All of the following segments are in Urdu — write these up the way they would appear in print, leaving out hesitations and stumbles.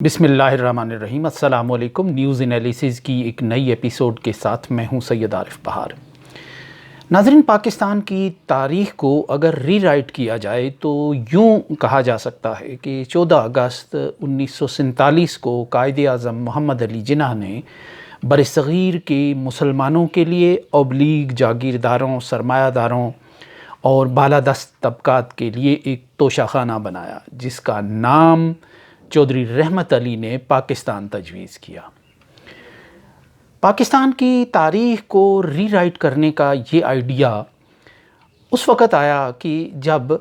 بسم اللہ الرحمن الرحیم۔ السلام علیکم۔ نیوز انالیسز کی ایک نئی ایپیسوڈ کے ساتھ میں ہوں سید عارف بہار۔ ناظرین، پاکستان کی تاریخ کو اگر ری رائٹ کیا جائے تو یوں کہا جا سکتا ہے کہ 14 اگست 1947 کو قائد اعظم محمد علی جناح نے برصغیر کے مسلمانوں کے لیے اوبلیغ جاگیرداروں، سرمایہ داروں اور بالادست طبقات کے لیے ایک توشہ خانہ بنایا جس کا نام چودھری رحمت علی نے پاکستان تجویز کیا۔ پاکستان کی تاریخ کو ری رائٹ کرنے کا یہ آئیڈیا اس وقت آیا کہ جب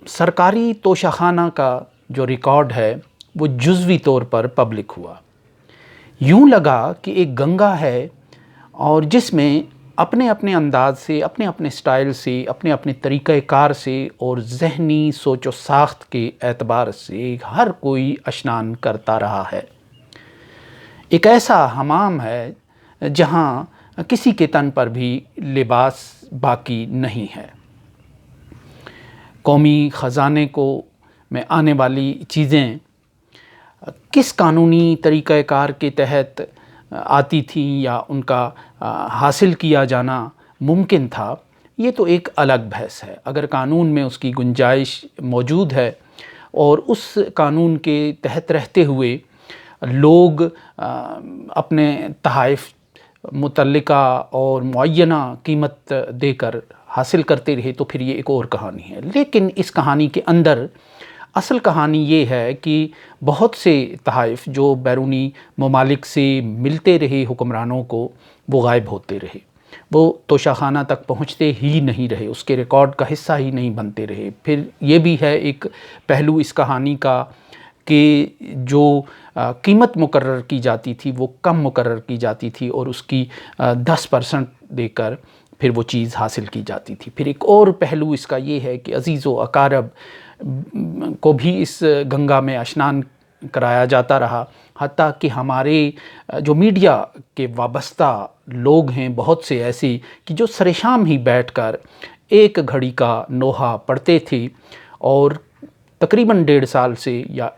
سرکاری توشہ خانہ کا جو ریکارڈ ہے وہ جزوی طور پر پبلک ہوا۔ یوں لگا کہ ایک گنگا ہے اور جس میں اپنے اپنے انداز سے، اپنے اپنے سٹائل سے، اپنے اپنے طریقہ کار سے اور ذہنی سوچ و ساخت کے اعتبار سے ہر کوئی اشنان کرتا رہا ہے۔ ایک ایسا حمام ہے جہاں کسی کے تن پر بھی لباس باقی نہیں ہے۔ قومی خزانے میں آنے والی چیزیں کس قانونی طریقہ کار کے تحت آتی تھیں یا ان کا حاصل کیا جانا ممکن تھا، یہ تو ایک الگ بحث ہے۔ اگر قانون میں اس کی گنجائش موجود ہے اور اس قانون کے تحت رہتے ہوئے لوگ اپنے تحائف متعلقہ اور معینہ قیمت دے کر حاصل کرتے رہے تو پھر یہ ایک اور کہانی ہے۔ لیکن اس کہانی کے اندر اصل کہانی یہ ہے کہ بہت سے تحائف جو بیرونی ممالک سے ملتے رہے حکمرانوں کو، وہ غائب ہوتے رہے، وہ توشہ خانہ تک پہنچتے ہی نہیں رہے، اس کے ریکارڈ کا حصہ ہی نہیں بنتے رہے۔ پھر یہ بھی ہے ایک پہلو اس کہانی کا کہ جو قیمت مقرر کی جاتی تھی وہ کم مقرر کی جاتی تھی اور اس کی 10% دے کر پھر وہ چیز حاصل کی جاتی تھی۔ پھر ایک اور پہلو اس کا یہ ہے کہ عزیز و اقارب کو بھی اس گنگا میں اشنان کرایا جاتا رہا، حتیٰ کہ ہمارے جو میڈیا کے وابستہ لوگ ہیں بہت سے ایسے کہ جو سر شام ہی بیٹھ کر ایک گھڑی کا نوحہ پڑھتے تھے اور تقریباً 1.5 سال سے یا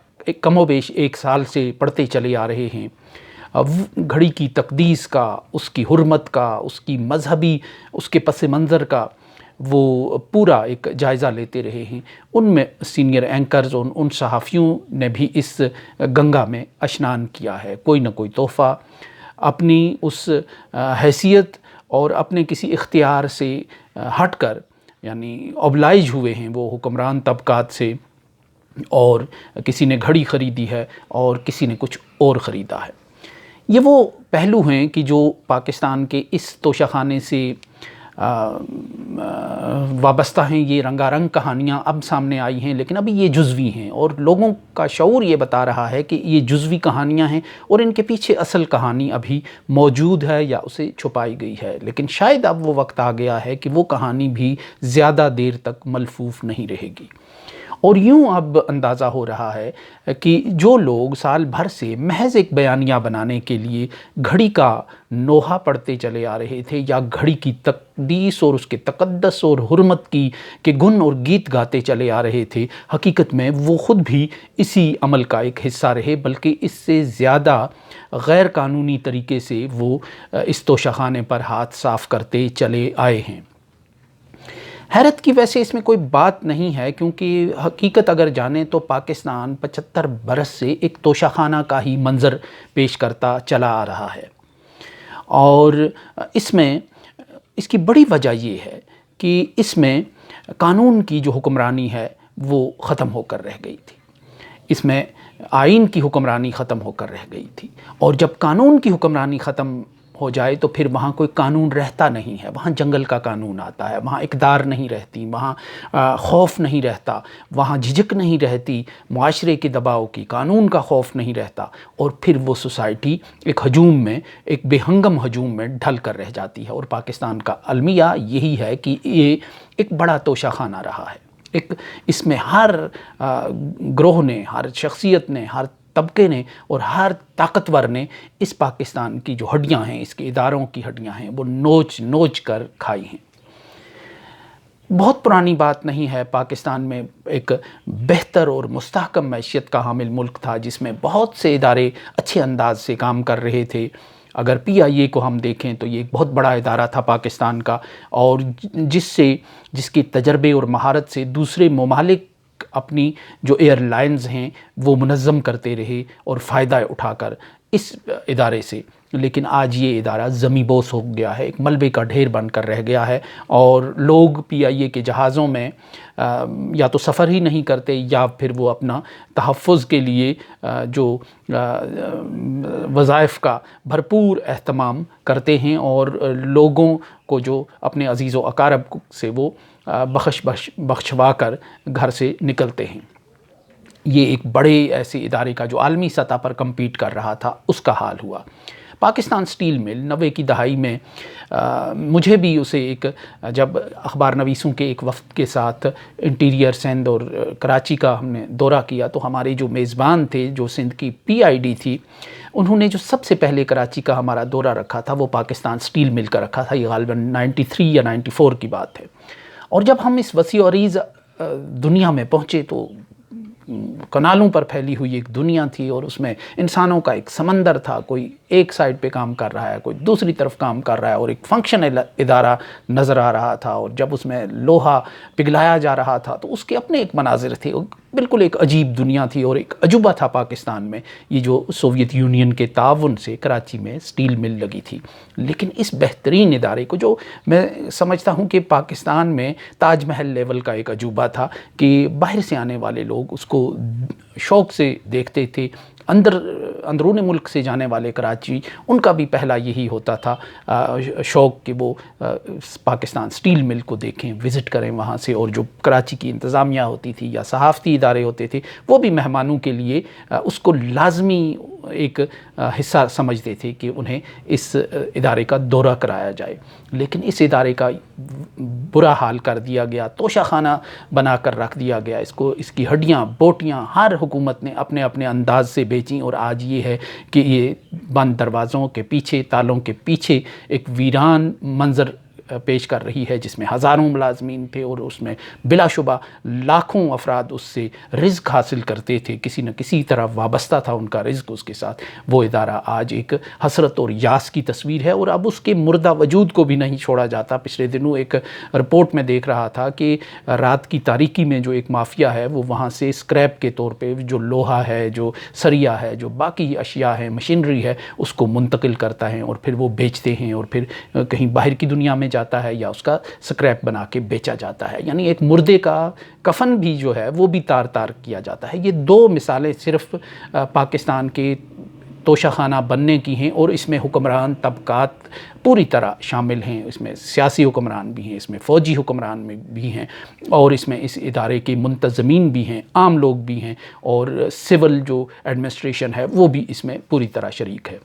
کم و بیش 1 سال سے پڑھتے چلے آ رہے ہیں۔ گھڑی کی تقدیس کا، اس کی حرمت کا، اس کی مذہبی، اس کے پس منظر کا وہ پورا ایک جائزہ لیتے رہے ہیں۔ ان میں سینئر اینکرز، ان صحافیوں نے بھی اس گنگا میں اشنان کیا ہے۔ کوئی نہ کوئی تحفہ اپنی اس حیثیت اور اپنے کسی اختیار سے ہٹ کر یعنی اوبلائج ہوئے ہیں وہ حکمران طبقات سے، اور کسی نے گھڑی خریدی ہے اور کسی نے کچھ اور خریدا ہے۔ یہ وہ پہلو ہیں کہ جو پاکستان کے اس توشہ خانے سے وابستہ ہیں۔ یہ رنگا رنگ کہانیاں اب سامنے آئی ہیں لیکن ابھی یہ جزوی ہیں اور لوگوں کا شعور یہ بتا رہا ہے کہ یہ جزوی کہانیاں ہیں اور ان کے پیچھے اصل کہانی ابھی موجود ہے یا اسے چھپائی گئی ہے۔ لیکن شاید اب وہ وقت آ گیا ہے کہ وہ کہانی بھی زیادہ دیر تک ملفوف نہیں رہے گی۔ اور یوں اب اندازہ ہو رہا ہے کہ جو لوگ سال بھر سے محض ایک بیانیہ بنانے کے لیے گھڑی کا نوحہ پڑھتے چلے آ رہے تھے یا گھڑی کی تقدیس اور اس کے تقدس اور حرمت کے گن اور گیت گاتے چلے آ رہے تھے، حقیقت میں وہ خود بھی اسی عمل کا ایک حصہ رہے، بلکہ اس سے زیادہ غیر قانونی طریقے سے وہ اس توشہ خانے پر ہاتھ صاف کرتے چلے آئے ہیں۔ حیرت کی ویسے اس میں کوئی بات نہیں ہے، کیونکہ حقیقت اگر جانیں تو پاکستان 75 برس سے ایک توشہ خانہ کا ہی منظر پیش کرتا چلا آ رہا ہے، اور اس کی بڑی وجہ یہ ہے کہ اس میں قانون کی جو حکمرانی ہے وہ ختم ہو کر رہ گئی تھی، اس میں آئین کی حکمرانی ختم ہو کر رہ گئی تھی، اور جب قانون کی حکمرانی ختم ہو جائے تو پھر وہاں کوئی قانون رہتا نہیں ہے، وہاں جنگل کا قانون آتا ہے، وہاں اقدار نہیں رہتی، وہاں خوف نہیں رہتا، وہاں جھجک نہیں رہتی، معاشرے کے دباؤ کی، قانون کا خوف نہیں رہتا، اور پھر وہ سوسائٹی ایک ہجوم میں، ایک بے ہنگم ہجوم میں ڈھل کر رہ جاتی ہے۔ اور پاکستان کا المیہ یہی ہے کہ یہ ایک بڑا توشہ خانہ رہا ہے۔ اس میں ہر گروہ نے، ہر شخصیت نے، ہر طبقے نے اور ہر طاقتور نے اس پاکستان کی جو ہڈیاں ہیں، اس کے اداروں کی ہڈیاں ہیں، وہ نوچ نوچ کر کھائی ہیں۔ بہت پرانی بات نہیں ہے، پاکستان میں ایک بہتر اور مستحکم معیشت کا حامل ملک تھا، جس میں بہت سے ادارے اچھے انداز سے کام کر رہے تھے۔ اگر PIA کو ہم دیکھیں تو یہ ایک بہت بڑا ادارہ تھا پاکستان کا، اور جس کے تجربے اور مہارت سے دوسرے ممالک اپنی جو ایئر لائنز ہیں وہ منظم کرتے رہے اور فائدہ اٹھا کر اس ادارے سے۔ لیکن آج یہ ادارہ زمیں بوس ہو گیا ہے، ایک ملبے کا ڈھیر بن کر رہ گیا ہے، اور لوگ PIA کے جہازوں میں یا تو سفر ہی نہیں کرتے، یا پھر وہ اپنا تحفظ کے لیے جو وظائف کا بھرپور اہتمام کرتے ہیں، اور لوگوں کو جو اپنے عزیز و اقارب سے وہ بخشوا کر گھر سے نکلتے ہیں۔ یہ ایک بڑے ایسے ادارے کا جو عالمی سطح پر کمپیٹ کر رہا تھا، اس کا حال ہوا۔ پاکستان سٹیل مل 90 کی دہائی میں مجھے بھی اسے ایک جب اخبار نویسوں کے ایک وفد کے ساتھ انٹیریئر سندھ اور کراچی کا ہم نے دورہ کیا، تو ہمارے جو میزبان تھے جو سندھ کی PID تھی، انہوں نے جو سب سے پہلے کراچی کا ہمارا دورہ رکھا تھا وہ پاکستان سٹیل مل کا رکھا تھا۔ یہ غالباً 93 یا 94 کی بات ہے۔ اور جب ہم اس وسیع و عریض دنیا میں پہنچے تو کنالوں پر پھیلی ہوئی ایک دنیا تھی، اور اس میں انسانوں کا ایک سمندر تھا، کوئی ایک سائڈ پہ کام کر رہا ہے، کوئی دوسری طرف کام کر رہا ہے، اور ایک فنکشنل ادارہ نظر آ رہا تھا، اور جب اس میں لوہا پگھلایا جا رہا تھا تو اس کے اپنے ایک مناظر تھے، بالکل ایک عجیب دنیا تھی، اور ایک عجوبہ تھا پاکستان میں یہ جو سوویت یونین کے تعاون سے کراچی میں سٹیل مل لگی تھی۔ لیکن اس بہترین ادارے کو، جو میں سمجھتا ہوں کہ پاکستان میں تاج محل لیول کا ایک عجوبہ تھا، کہ باہر سے آنے والے لوگ اس کو شوق سے دیکھتے تھے، اندرون ملک سے جانے والے کراچی، ان کا بھی پہلا یہی ہوتا تھا شوق کہ وہ پاکستان سٹیل مل کو دیکھیں، وزٹ کریں وہاں سے، اور جو کراچی کی انتظامیہ ہوتی تھی یا صحافتی ادارے ہوتے تھے وہ بھی مہمانوں کے لیے اس کو لازمی ایک حصہ سمجھتے تھے کہ انہیں اس ادارے کا دورہ کرایا جائے۔ لیکن اس ادارے کا برا حال کر دیا گیا، توشہ خانہ بنا کر رکھ دیا گیا، اس کی ہڈیاں بوٹیاں ہر حکومت نے اپنے اپنے انداز سے بیچیں، اور آج یہ ہے کہ یہ بند دروازوں کے پیچھے، تالوں کے پیچھے ایک ویران منظر پیش کر رہی ہے، جس میں ہزاروں ملازمین تھے، اور اس میں بلا شبہ لاکھوں افراد اس سے رزق حاصل کرتے تھے، کسی نہ کسی طرح وابستہ تھا ان کا رزق اس کے ساتھ۔ وہ ادارہ آج ایک حسرت اور یاس کی تصویر ہے، اور اب اس کے مردہ وجود کو بھی نہیں چھوڑا جاتا۔ پچھلے دنوں ایک رپورٹ میں دیکھ رہا تھا کہ رات کی تاریکی میں جو ایک مافیا ہے وہ وہاں سے اسکریپ کے طور پہ جو لوہا ہے، جو سریا ہے، جو باقی اشیاء ہے، مشینری ہے، اس کو منتقل کرتا ہے، اور پھر وہ بیچتے ہیں، اور پھر کہیں باہر کی دنیا میں جاتا ہے یا اس کا سکریپ بنا کے بیچا جاتا ہے۔ یعنی ایک مردے کا کفن بھی جو ہے وہ بھی تار تار کیا جاتا ہے۔ یہ دو مثالیں صرف پاکستان کے توشہ خانہ بننے کی ہیں، اور اس میں حکمران طبقات پوری طرح شامل ہیں، اس میں سیاسی حکمران بھی ہیں، اس میں فوجی حکمران بھی ہیں، اور اس میں اس ادارے کے منتظمین بھی ہیں، عام لوگ بھی ہیں، اور سول جو ایڈمنسٹریشن ہے وہ بھی اس میں پوری طرح شریک ہے۔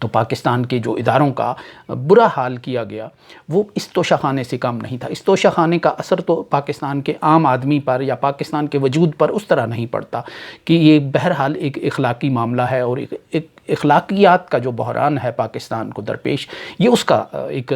تو پاکستان کے جو اداروں کا برا حال کیا گیا وہ اس توشہ خانے سے کم نہیں تھا۔ اس توشہ خانے کا اثر تو پاکستان کے عام آدمی پر یا پاکستان کے وجود پر اس طرح نہیں پڑتا، کہ یہ بہرحال ایک اخلاقی معاملہ ہے، اور ایک اخلاقیات کا جو بحران ہے پاکستان کو درپیش، یہ اس کا ایک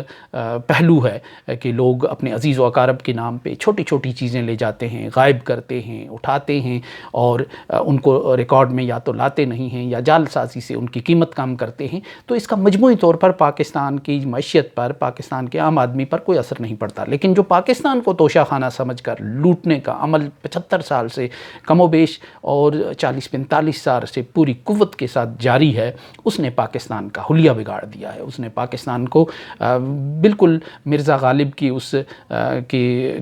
پہلو ہے کہ لوگ اپنے عزیز و اقارب کے نام پہ چھوٹی چھوٹی چیزیں لے جاتے ہیں، غائب کرتے ہیں، اٹھاتے ہیں، اور ان کو ریکارڈ میں یا تو لاتے نہیں ہیں یا جعل سازی سے ان کی قیمت کم کرتے ہیں۔ تو اس کا مجموعی طور پر پاکستان کی معیشت پر، پاکستان کے عام آدمی پر کوئی اثر نہیں پڑتا۔ لیکن جو پاکستان کو توشہ خانہ سمجھ کر لوٹنے کا عمل 75 سال سے کم و بیش اور 40-45 سال سے پوری قوت کے ساتھ جاری ہے، اس نے پاکستان کا حلیہ بگاڑ دیا ہے۔ اس نے پاکستان کو بالکل مرزا غالب کی اس کے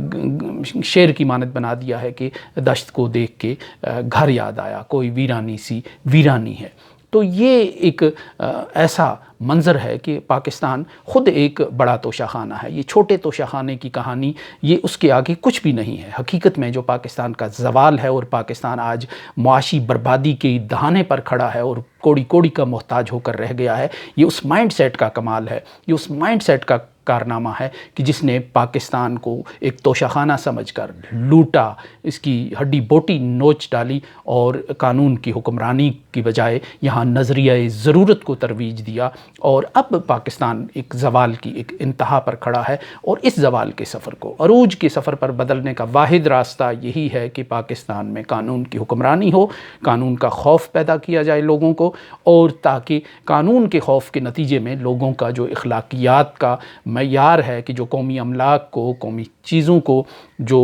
شعر کی مانند بنا دیا ہے کہ دشت کو دیکھ کے گھر یاد آیا، کوئی ویرانی سی ویرانی ہے۔ تو یہ ایک ایسا منظر ہے کہ پاکستان خود ایک بڑا توشہ خانہ ہے۔ یہ چھوٹے توشہ خانے کی کہانی، یہ اس کے آگے کچھ بھی نہیں ہے۔ حقیقت میں جو پاکستان کا زوال ہے، اور پاکستان آج معاشی بربادی کے دہانے پر کھڑا ہے اور کوڑی کوڑی کا محتاج ہو کر رہ گیا ہے، یہ اس مائنڈ سیٹ کا کمال ہے، یہ اس مائنڈ سیٹ کا کارنامہ ہے کہ جس نے پاکستان کو ایک توشہ خانہ سمجھ کر لوٹا، اس کی ہڈی بوٹی نوچ ڈالی اور قانون کی حکمرانی کی بجائے یہاں نظریہ ضرورت کو ترویج دیا، اور اب پاکستان ایک زوال کی ایک انتہا پر کھڑا ہے، اور اس زوال کے سفر کو عروج کے سفر پر بدلنے کا واحد راستہ یہی ہے کہ پاکستان میں قانون کی حکمرانی ہو، قانون کا خوف پیدا کیا جائے لوگوں کو، اور تاکہ قانون کے خوف کے نتیجے میں لوگوں کا جو اخلاقیات کا معیار ہے کہ جو قومی املاک کو، قومی چیزوں کو جو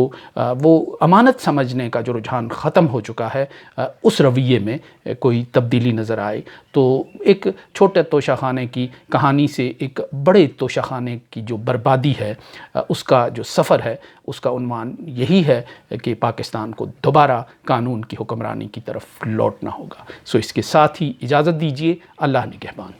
وہ امانت سمجھنے کا جو رجحان ختم ہو چکا ہے، اس رویے میں کوئی تبدیلی نظر آئے۔ تو ایک چھوٹے توشہ خانے کی کہانی سے ایک بڑے توشہ خانے کی جو بربادی ہے، اس کا جو سفر ہے، اس کا عنوان یہی ہے کہ پاکستان کو دوبارہ قانون کی حکمرانی کی طرف لوٹنا ہوگا۔ سو اس کے ساتھ ہی اجازت دیجیے، اللہ نگہبان۔